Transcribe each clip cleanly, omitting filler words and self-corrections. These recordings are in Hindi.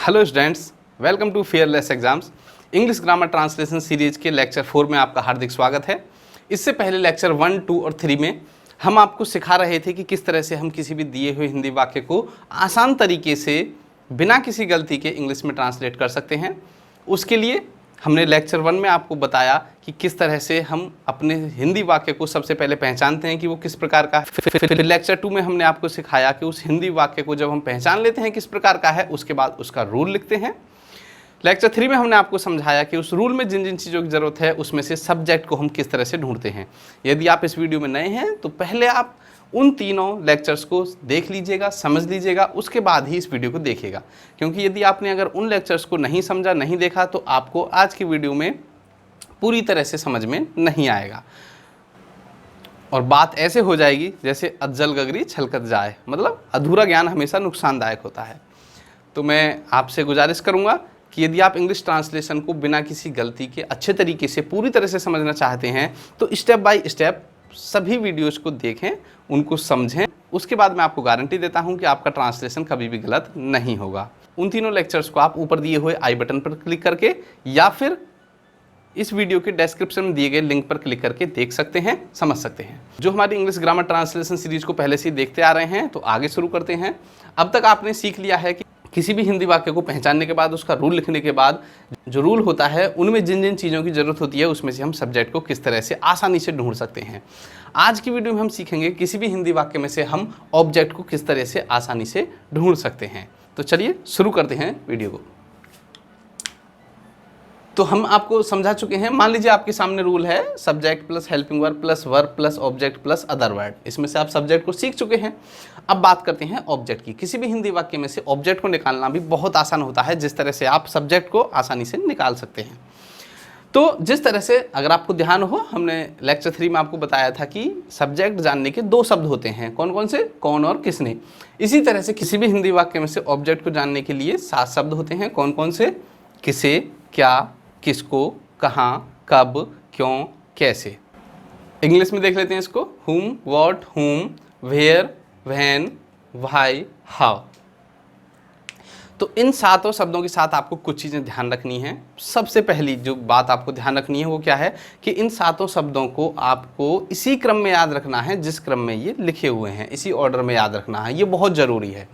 Hello students, welcome to fearless exams. English grammar translation series के लेक्चर 4 में आपका हार्दिक स्वागत है। इससे पहले लेक्चर 1, 2 और 3 में हम आपको सिखा रहे थे कि किस तरह से हम किसी भी दिए हुए हिंदी वाक्य को आसान तरीके से बिना किसी गलती के इंग्लिश में ट्रांसलेट कर सकते हैं। उसके लिए हमने लेक्चर 1 में आपको बताया कि किस तरह से हम अपने हिंदी वाक्य को सबसे पहले पहचानते हैं कि वो किस प्रकार का है। फिर लेक्चर 2 में हमने आपको सिखाया कि उस हिंदी वाक्य को जब हम पहचान लेते हैं किस प्रकार का है, उसके बाद उसका रूल लिखते हैं। लेक्चर 3 में हमने आपको समझाया कि उस रूल में जिन जिन चीज़ों की ज़रूरत है उसमें से सब्जेक्ट को हम किस तरह से ढूंढते हैं। यदि आप इस वीडियो में नए हैं तो पहले आप उन तीनों लेक्चर्स को देख लीजिएगा, समझ लीजिएगा, उसके बाद ही इस वीडियो को देखिएगा। क्योंकि यदि आपने अगर उन लेक्चर्स को नहीं समझा, नहीं देखा तो आपको आज की वीडियो में पूरी तरह से समझ में नहीं आएगा और बात ऐसे हो जाएगी जैसे अज्जल गगरी छलकत जाए, मतलब अधूरा ज्ञान हमेशा नुकसानदायक होता है। तो मैं आपसे गुजारिश करूँगा कि यदि आप इंग्लिश ट्रांसलेशन को बिना किसी गलती के अच्छे तरीके से पूरी तरह से समझना चाहते हैं तो स्टेप बाय स्टेप सभी वीडियोस को देखें, उनको समझें। उसके बाद मैं आपको गारंटी देता हूं कि आपका ट्रांसलेशन कभी भी गलत नहीं होगा। उन तीनों लेक्चर्स को आप ऊपर दिए हुए आई बटन पर क्लिक करके या फिर इस वीडियो के डिस्क्रिप्शन में दिए गए लिंक पर क्लिक करके देख सकते हैं, समझ सकते हैं। जो हमारी इंग्लिश ग्रामर ट्रांसलेशन सीरीज को पहले से ही देखते आ रहे हैं तो आगे शुरू करते हैं। अब तक आपने सीख लिया है कि किसी भी हिंदी वाक्य को पहचानने के बाद उसका रूल लिखने के बाद जो रूल होता है उनमें जिन जिन चीज़ों की ज़रूरत होती है उसमें से हम सब्जेक्ट को किस तरह से आसानी से ढूंढ सकते हैं। आज की वीडियो में हम सीखेंगे किसी भी हिंदी वाक्य में से हम ऑब्जेक्ट को किस तरह से आसानी से ढूंढ सकते हैं। तो चलिए शुरू करते हैं वीडियो को। तो हम आपको समझा चुके हैं। मान लीजिए आपके सामने रूल है subject plus helping verb plus verb plus object plus other word. इसमें से आप सब्जेक्ट को सीख चुके हैं। अब बात करते हैं ऑब्जेक्ट की। किसी भी हिंदी वाक्य में से ऑब्जेक्ट को निकालना भी बहुत आसान होता है, जिस तरह से आप सब्जेक्ट को आसानी से निकाल सकते हैं। तो जिस तरह से अगर आपको ध्यान हो, हमने लेक्चर 3 में आपको बताया था कि सब्जेक्ट जानने के 2 शब्द होते हैं। कौन कौन से? कौन और किसने। इसी तरह से किसी भी हिंदी वाक्य में से ऑब्जेक्ट को जानने के लिए 7 शब्द होते हैं। कौन कौन से? किसे, क्या, किसको, कहाँ, कब, क्यों, कैसे। इंग्लिश में देख लेते हैं इसको। whom, what, whom, where, when, why, how। तो इन 7 शब्दों के साथ आपको कुछ चीज़ें ध्यान रखनी है। सबसे पहली जो बात आपको ध्यान रखनी है वो क्या है कि इन 7 शब्दों को आपको इसी क्रम में याद रखना है जिस क्रम में ये लिखे हुए हैं, इसी ऑर्डर में याद रखना है। ये बहुत ज़रूरी है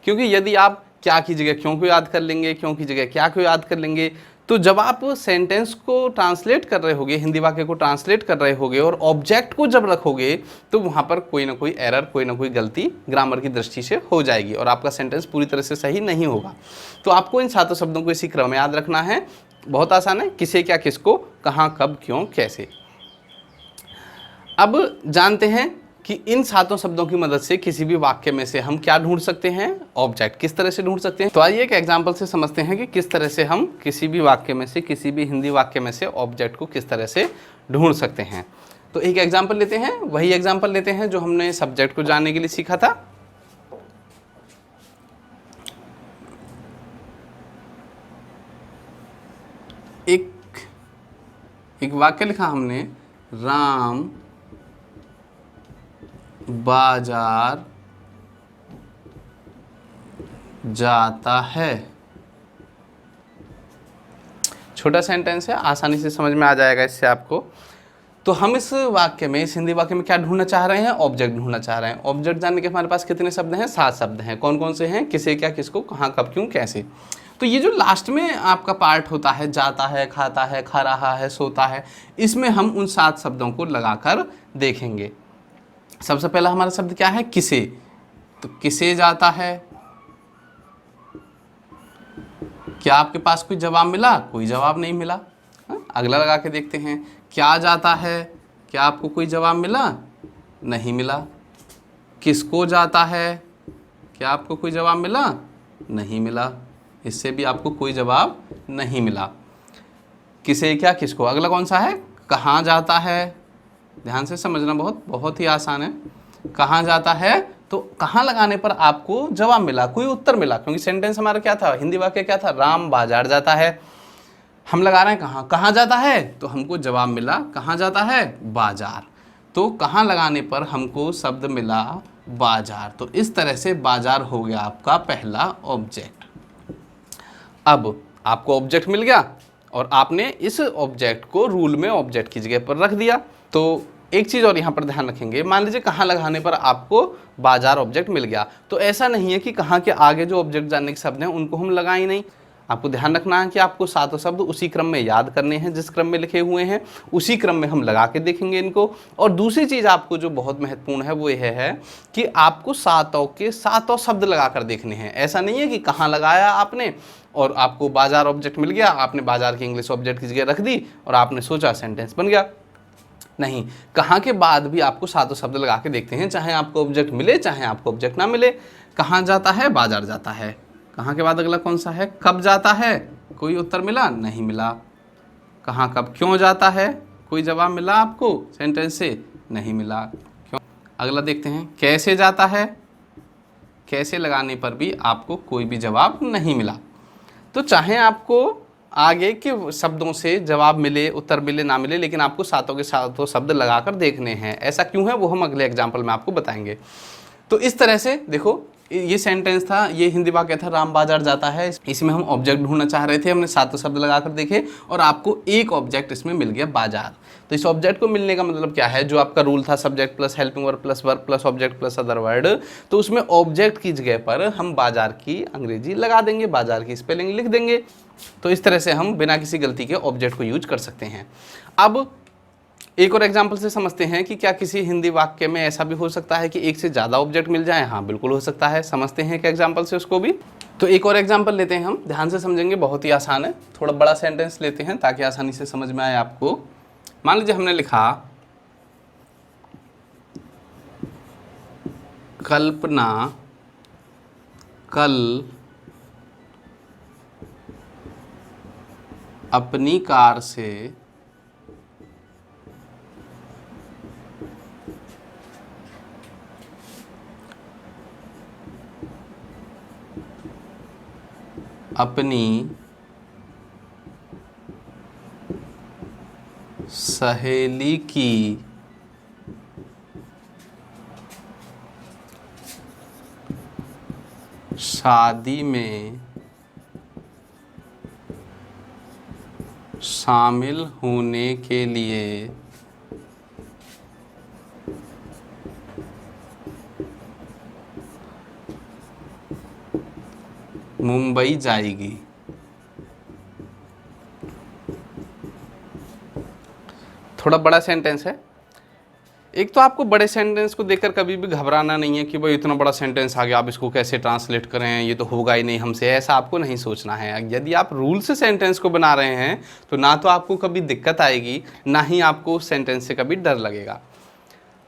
क्योंकि यदि आप क्या की जगह क्यों को याद कर लेंगे, क्यों की जगह क्या को याद कर लेंगे, तो जब आप सेंटेंस को ट्रांसलेट कर रहे होगे, हिंदी वाक्य को ट्रांसलेट कर रहे होगे और ऑब्जेक्ट को जब रखोगे तो वहाँ पर कोई ना कोई एरर, कोई ना कोई गलती ग्रामर की दृष्टि से हो जाएगी और आपका सेंटेंस पूरी तरह से सही नहीं होगा। तो आपको इन 7 शब्दों को इसी क्रम में याद रखना है। बहुत आसान है। किसे, क्या, किसको, कहाँ, कब, क्यों, कैसे। अब जानते हैं कि इन 7 शब्दों की मदद से किसी भी वाक्य में से हम क्या ढूंढ सकते हैं, ऑब्जेक्ट किस तरह से ढूंढ सकते हैं। तो आइए एक एग्जांपल से समझते हैं कि किस तरह से हम किसी भी वाक्य में से, किसी भी हिंदी वाक्य में से ऑब्जेक्ट को किस तरह से ढूंढ सकते हैं। तो एक एग्जांपल लेते हैं, वही एग्जांपल लेते हैं जो हमने सब्जेक्ट को जानने के लिए सीखा था। एक वाक्य लिखा हमने, राम बाजार जाता है। छोटा सेंटेंस है, आसानी से समझ में आ जाएगा इससे आपको। तो हम इस वाक्य में, इस हिंदी वाक्य में क्या ढूंढना चाह रहे हैं? ऑब्जेक्ट ढूंढना चाह रहे हैं। ऑब्जेक्ट जानने के हमारे पास कितने शब्द हैं? 7 शब्द हैं। कौन कौन से हैं? किसे, क्या, किसको, कहाँ, कब, क्यों, कैसे। तो ये जो लास्ट में आपका पार्ट होता है, जाता है, खाता है, खा रहा है, सोता है, इसमें हम उन 7 शब्दों को लगाकर देखेंगे। सबसे पहला हमारा शब्द क्या है? किसे। तो किसे जाता है। क्या आपके पास कोई जवाब मिला? कोई जवाब नहीं मिला। अगला लगा के देखते हैं। क्या जाता है। क्या आपको कोई जवाब मिला? नहीं मिला। किसको जाता है। क्या आपको कोई जवाब मिला? नहीं मिला। इससे भी आपको कोई जवाब नहीं मिला। किसे, क्या, किसको। अगला कौन सा है? कहाँ जाता है। ध्यान से समझना, बहुत ही आसान है। कहाँ जाता है, तो कहाँ लगाने पर आपको जवाब मिला, कोई उत्तर मिला। क्योंकि सेंटेंस हमारा क्या था, हिंदी वाक्य क्या था? राम बाजार जाता है। हम लगा रहे हैं कहाँ, कहाँ जाता है, तो हमको जवाब मिला कहाँ जाता है? बाजार। तो कहाँ लगाने पर हमको शब्द मिला? बाजार। तो इस तरह से बाजार हो गया आपका पहला ऑब्जेक्ट। अब आपको ऑब्जेक्ट मिल गया और आपने इस ऑब्जेक्ट को रूल में ऑब्जेक्ट की जगह पर रख दिया। तो एक चीज़ और यहाँ पर ध्यान रखेंगे, मान लीजिए कहाँ लगाने पर आपको बाजार ऑब्जेक्ट मिल गया, तो ऐसा नहीं है कि कहाँ के आगे जो ऑब्जेक्ट जानने के शब्द हैं उनको हम लगाएं ही नहीं। आपको ध्यान रखना है कि आपको सातों शब्द उसी क्रम में याद करने हैं, जिस क्रम में लिखे हुए हैं उसी क्रम में हम लगा के देखेंगे इनको। और दूसरी चीज़ आपको जो बहुत महत्वपूर्ण है वो यह है कि आपको सातों के सातों शब्द लगा कर देखने हैं। ऐसा नहीं है कि कहाँ लगाया आपने और आपको बाजार ऑब्जेक्ट मिल गया, आपने बाजार की इंग्लिश ऑब्जेक्ट की जगह रख दी और आपने सोचा सेंटेंस बन गया। नहीं, कहाँ के बाद भी आपको सातों शब्द लगा के देखते हैं, चाहे आपको ऑब्जेक्ट मिले चाहे आपको ऑब्जेक्ट ना मिले। कहाँ जाता है? बाजार जाता है। कहाँ के बाद अगला कौन सा है? कब जाता है? कोई उत्तर मिला? नहीं मिला। कहाँ कब क्यों जाता है? कोई जवाब मिला आपको सेंटेंस से? नहीं मिला। क्यों? अगला देखते हैं, कैसे जाता है? कैसे लगाने पर भी आपको कोई भी जवाब नहीं मिला। तो चाहे आपको आगे के शब्दों से जवाब मिले, उत्तर मिले, ना मिले, लेकिन आपको सातों के सातों शब्द लगाकर देखने हैं। ऐसा क्यों है वो हम अगले एग्जाम्पल में आपको बताएंगे। तो इस तरह से देखो, ये सेंटेंस था, ये हिंदी वाक्य था राम बाजार जाता है। इसमें हम ऑब्जेक्ट ढूंढना चाह रहे थे, हमने सातों शब्द लगाकर देखे और आपको एक ऑब्जेक्ट इसमें मिल गया, बाजार। तो इस ऑब्जेक्ट को मिलने का मतलब क्या है? जो आपका रूल था subject plus helping verb plus verb plus object plus other word, तो उसमें ऑब्जेक्ट की जगह पर हम बाजार की अंग्रेजी लगा देंगे, बाजार की स्पेलिंग लिख देंगे। तो इस तरह से हम बिना किसी गलती के ऑब्जेक्ट को यूज कर सकते हैं। अब एक और एग्जाम्पल से समझते हैं कि क्या किसी हिंदी वाक्य में ऐसा भी हो सकता है कि एक से ज़्यादा ऑब्जेक्ट मिल जाए? हाँ, बिल्कुल हो सकता है। समझते हैं क्या एग्जाम्पल से उसको भी। तो एक और एग्जाम्पल लेते हैं, हम ध्यान से समझेंगे, बहुत ही आसान है। थोड़ा बड़ा सेंटेंस लेते हैं ताकि आसानी से समझ में आए आपको। मान लीजिए हमने लिखा, कल्पना कल अपनी कार से अपनी सहेली की शादी में शामिल होने के लिए मुंबई जाएगी। थोड़ा बड़ा सेंटेंस है। एक तो आपको बड़े सेंटेंस को देखकर कभी भी घबराना नहीं है कि भाई इतना बड़ा सेंटेंस आ गया, आप इसको कैसे ट्रांसलेट करें, ये तो होगा ही नहीं हमसे। ऐसा आपको नहीं सोचना है। यदि आप रूल से सेंटेंस को बना रहे हैं तो ना तो आपको कभी दिक्कत आएगी, ना ही आपको उस सेंटेंस से कभी डर लगेगा।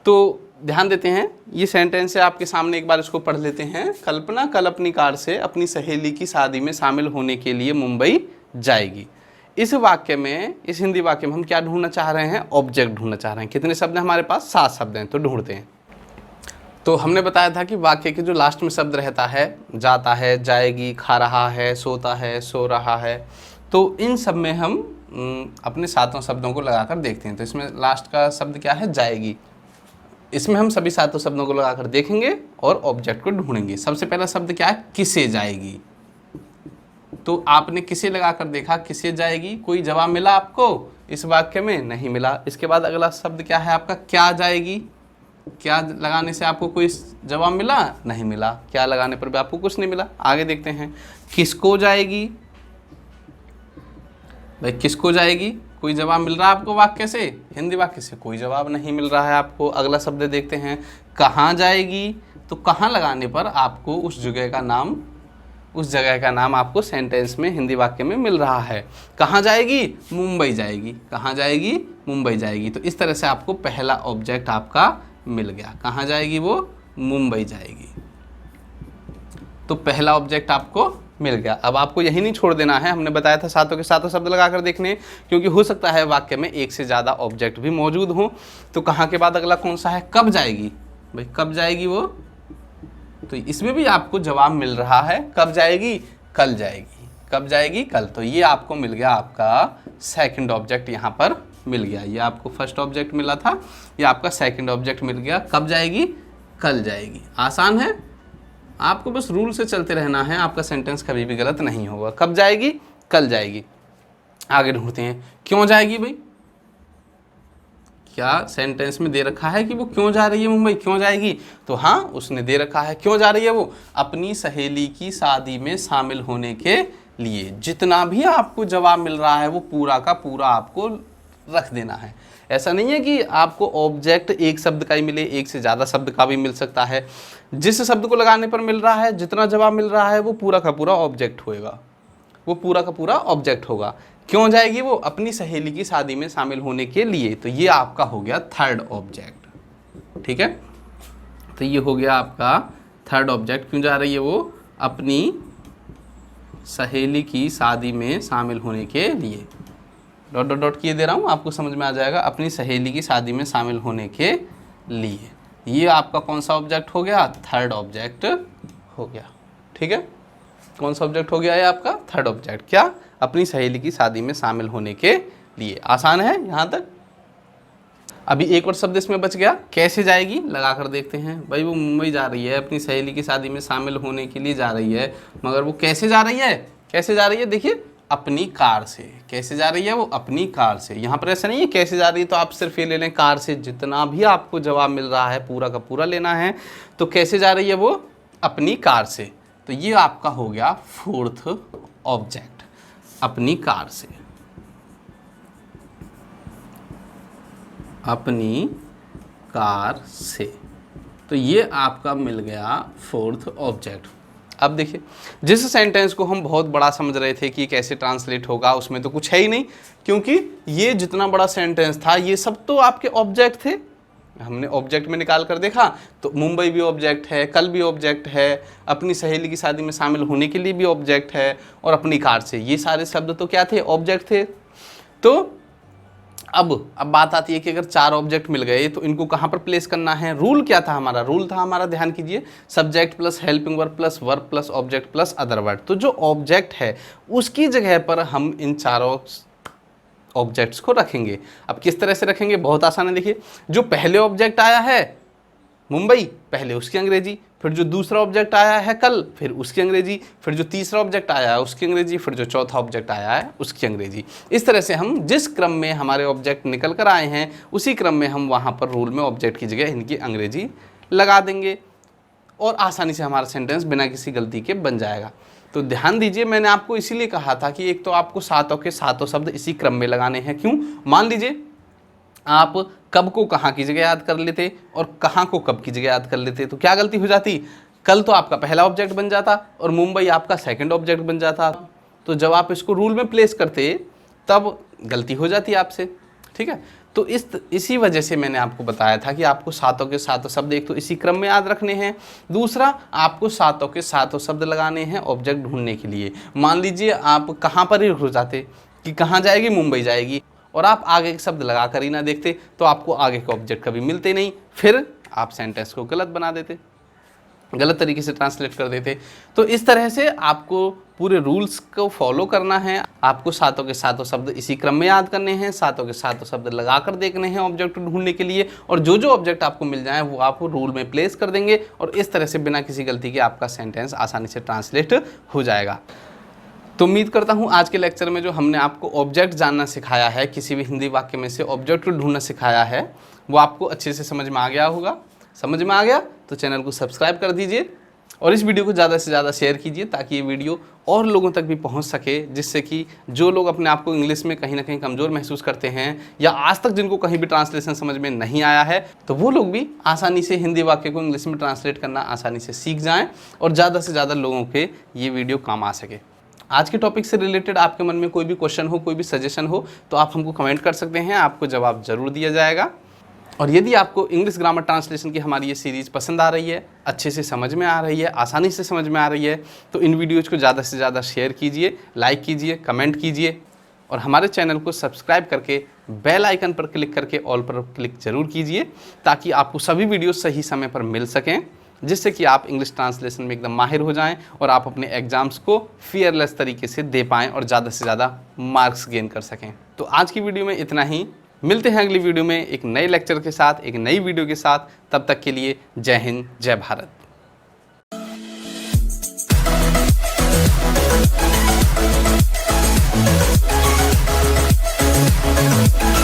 तो ध्यान देते हैं, ये सेंटेंस है आपके सामने, एक बार इसको पढ़ लेते हैं। कल्पना कल अपनी कार से अपनी सहेली की शादी में शामिल होने के लिए मुंबई जाएगी। इस वाक्य में, इस हिंदी वाक्य में हम क्या ढूंढना चाह रहे हैं? ऑब्जेक्ट ढूंढना चाह रहे हैं। कितने शब्द हैं हमारे पास? 7 शब्द हैं। तो ढूंढते हैं। तो हमने बताया था कि वाक्य के जो लास्ट में शब्द रहता है, जाता है, जाएगी, खा रहा है, सोता है, सो रहा है, तो इन सब में हम अपने सातों शब्दों को लगाकर देखते हैं। तो इसमें लास्ट का शब्द क्या है? जाएगी। इसमें हम सभी सातों शब्दों को लगाकर देखेंगे और ऑब्जेक्ट को ढूंढेंगे। सबसे पहला शब्द क्या है? किसे जाएगी। तो आपने किसे लगाकर देखा, किसे जाएगी, कोई जवाब मिला आपको इस वाक्य में? नहीं मिला। इसके बाद अगला शब्द क्या है आपका? क्या जाएगी। क्या लगाने से आपको कोई जवाब मिला? नहीं मिला। क्या लगाने पर भी आपको कुछ नहीं मिला। आगे देखते हैं, किसको जाएगी। भाई किसको जाएगी, कोई जवाब मिल रहा है आपको वाक्य से? हिंदी वाक्य से कोई जवाब नहीं मिल रहा है आपको। अगला शब्द देखते हैं, कहाँ जाएगी। तो कहाँ लगाने पर आपको उस जगह का नाम आपको सेंटेंस में, हिंदी वाक्य में मिल रहा है। कहाँ जाएगी? मुंबई जाएगी। कहाँ जाएगी? मुंबई जाएगी। तो इस तरह से आपको पहला ऑब्जेक्ट आपका मिल गया। कहाँ जाएगी वो? मुंबई जाएगी। तो पहला ऑब्जेक्ट आपको मिल गया। अब आपको यही नहीं छोड़ देना है, हमने बताया था सातों के सातों शब्द लगाकर देखने, क्योंकि हो सकता है वाक्य में एक से ज़्यादा ऑब्जेक्ट भी मौजूद हो। तो कहाँ के बाद अगला कौन सा है? कब जाएगी। भाई कब जाएगी वो? तो इसमें भी आपको जवाब मिल रहा है। कब जाएगी? कल जाएगी। कब जाएगी? कल। तो ये आपको मिल गया, आपका सेकंड ऑब्जेक्ट यहाँ पर मिल गया। ये आपको फर्स्ट ऑब्जेक्ट मिला था, ये आपका सेकंड ऑब्जेक्ट मिल गया। कब जाएगी? कल जाएगी। आसान है। आपको बस रूल से चलते रहना है, आपका सेंटेंस कभी भी गलत नहीं होगा। कब जाएगी? कल जाएगी। आगे ढूंढते हैं, क्यों जाएगी भाई? क्या सेंटेंस में दे रखा है कि वो क्यों जा रही है मुंबई, क्यों जाएगी? तो हाँ, उसने दे रखा है। क्यों जा रही है वो? अपनी सहेली की शादी में शामिल होने के लिए। जितना भी आपको जवाब मिल रहा है वो पूरा का पूरा आपको रख देना है। ऐसा नहीं है कि आपको ऑब्जेक्ट एक शब्द का ही मिले, एक से ज़्यादा शब्द का भी मिल सकता है। जिस शब्द को लगाने पर मिल रहा है, जितना जवाब मिल रहा है, वो पूरा का पूरा ऑब्जेक्ट होएगा, वो पूरा का पूरा ऑब्जेक्ट होगा। क्यों जाएगी वो? अपनी सहेली की शादी में शामिल होने के लिए। तो ये आपका हो गया थर्ड ऑब्जेक्ट। ठीक है, तो ये हो गया आपका थर्ड ऑब्जेक्ट। क्यों जा रही है वो? अपनी सहेली की शादी में शामिल होने के लिए। डॉट डॉट डॉट किए दे रहा हूँ, आपको समझ में आ जाएगा। अपनी सहेली की शादी में शामिल होने के लिए। ये आपका कौन सा ऑब्जेक्ट हो गया? थर्ड ऑब्जेक्ट हो गया। ठीक है, कौन सा ऑब्जेक्ट हो गया है आपका? Third object. क्या? अपनी सहेली की शादी में शामिल होने के लिए। आसान है यहाँ तक। अभी एक और शब्द इसमें बच गया, कैसे जाएगी? लगा कर देखते हैं। भाई वो मुंबई जा रही है, अपनी सहेली की शादी में शामिल होने के लिए जा रही है, मगर वो कैसे जा रही है? कैसे जा रही है? देखिए, अपनी कार से। कैसे जा रही है वो? अपनी कार से। यहाँ पर ऐसा नहीं है कैसे जा रही है तो आप सिर्फ ये ले लें कार से। जितना भी आपको जवाब मिल रहा है पूरा का पूरा लेना है। तो कैसे जा रही है वो? अपनी कार से। तो ये आपका हो गया फोर्थ ऑब्जेक्ट, अपनी कार से। अपनी कार से। तो ये आपका मिल गया फोर्थ ऑब्जेक्ट। अब देखिए, जिस सेंटेंस को हम बहुत बड़ा समझ रहे थे कि कैसे ट्रांसलेट होगा, उसमें तो कुछ है ही नहीं, क्योंकि ये जितना बड़ा सेंटेंस था ये सब तो आपके ऑब्जेक्ट थे। हमने ऑब्जेक्ट में निकाल कर देखा तो मुंबई भी ऑब्जेक्ट है, कल भी ऑब्जेक्ट है, अपनी सहेली की शादी में शामिल होने के लिए भी ऑब्जेक्ट है, और अपनी कार से। ये सारे शब्द तो क्या थे? ऑब्जेक्ट थे। तो अब बात आती है कि अगर चार ऑब्जेक्ट मिल गए तो इनको कहाँ पर प्लेस करना है? रूल क्या था हमारा? रूल था हमारा, ध्यान कीजिए, subject plus helping verb plus verb plus object plus other word. तो जो ऑब्जेक्ट है उसकी जगह पर हम इन चारों ऑब्जेक्ट्स को रखेंगे। अब किस तरह से रखेंगे? बहुत आसान है। देखिए, जो पहले ऑब्जेक्ट आया है मुंबई, पहले उसकी अंग्रेजी, फिर जो दूसरा ऑब्जेक्ट आया है कल, फिर उसकी अंग्रेजी, फिर जो तीसरा ऑब्जेक्ट आया है उसकी अंग्रेजी, फिर जो चौथा ऑब्जेक्ट आया है उसकी अंग्रेजी। इस तरह से हम जिस क्रम में हमारे ऑब्जेक्ट निकल कर आए हैं उसी क्रम में हम वहाँ पर रूल में ऑब्जेक्ट की जगह इनकी अंग्रेजी लगा देंगे, और आसानी से हमारा सेंटेंस बिना किसी गलती के बन जाएगा। तो ध्यान दीजिए, मैंने आपको इसीलिए कहा था कि एक तो आपको सातों के सातों शब्द इसी क्रम में लगाने हैं। क्यों? मान लीजिए आप कब को कहाँ की जगह याद कर लेते और कहाँ को कब की जगह याद कर लेते तो क्या गलती हो जाती? कल तो आपका पहला ऑब्जेक्ट बन जाता और मुंबई आपका सेकंड ऑब्जेक्ट बन जाता। तो जब आप इसको रूल में प्लेस करते तब गलती हो जाती आपसे। ठीक है, तो इसी वजह से मैंने आपको बताया था कि आपको सातों के सातों शब्द एक तो इसी क्रम में याद रखने हैं, दूसरा आपको सातों के सातों शब्द लगाने हैं ऑब्जेक्ट ढूंढने के लिए। मान लीजिए आप कहाँ पर ही रुक जाते कि कहाँ जाएगी? मुंबई जाएगी, और आप आगे के शब्द लगा कर ही ना देखते तो आपको आगे के ऑब्जेक्ट कभी मिलते नहीं, फिर आप सेंटेंस को गलत बना देते, गलत तरीके से ट्रांसलेट कर देते। तो इस तरह से आपको पूरे रूल्स को फॉलो करना है। आपको सातों के सातों शब्द इसी क्रम में याद करने हैं, सातों के सातों शब्द लगा कर देखने हैं ऑब्जेक्ट ढूंढने के लिए, और जो जो ऑब्जेक्ट आपको मिल जाए वो आप रूल में प्लेस कर देंगे, और इस तरह से बिना किसी गलती के आपका सेंटेंस आसानी से ट्रांसलेट हो जाएगा। तो उम्मीद करता हूँ आज के लेक्चर में जो हमने आपको ऑब्जेक्ट जानना सिखाया है, किसी भी हिंदी वाक्य में से ऑब्जेक्ट को ढूंढना सिखाया है, वो आपको अच्छे से समझ में आ गया होगा। समझ में आ गया तो चैनल को सब्सक्राइब कर दीजिए और इस वीडियो को ज़्यादा से ज़्यादा शेयर कीजिए ताकि ये वीडियो और लोगों तक भी पहुंच सके, जिससे कि जो लोग अपने आप को इंग्लिश में कहीं ना कहीं कमज़ोर महसूस करते हैं या आज तक जिनको कहीं भी ट्रांसलेशन समझ में नहीं आया है, तो वो लोग भी आसानी से हिंदी वाक्य को इंग्लिश में ट्रांसलेट करना आसानी से सीख जाएँ और ज़्यादा से ज़्यादा लोगों के ये वीडियो काम आ सके। आज के टॉपिक से रिलेटेड आपके मन में कोई भी क्वेश्चन हो, कोई भी सजेशन हो, तो आप हमको कमेंट कर सकते हैं, आपको जवाब ज़रूर दिया जाएगा। और यदि आपको इंग्लिश ग्रामर ट्रांसलेशन की हमारी ये सीरीज़ पसंद आ रही है, अच्छे से समझ में आ रही है, आसानी से समझ में आ रही है, तो इन वीडियोज़ को ज़्यादा से ज़्यादा शेयर कीजिए, लाइक कीजिए, कमेंट कीजिए, और हमारे चैनल को सब्सक्राइब करके बेल आइकन पर क्लिक करके ऑल पर क्लिक ज़रूर कीजिए ताकि आपको सभी वीडियो सही समय पर मिल सकें, जिससे कि आप इंग्लिश ट्रांसलेशन में एकदम माहिर हो जाएं और आप अपने एग्जाम्स को फियरलेस तरीके से दे पाएँ और ज़्यादा से ज़्यादा मार्क्स गेन कर सकें। तो आज की वीडियो में इतना ही। मिलते हैं अगली वीडियो में एक नए लेक्चर के साथ, एक नई वीडियो के साथ। तब तक के लिए जय हिंद, जय भारत। है।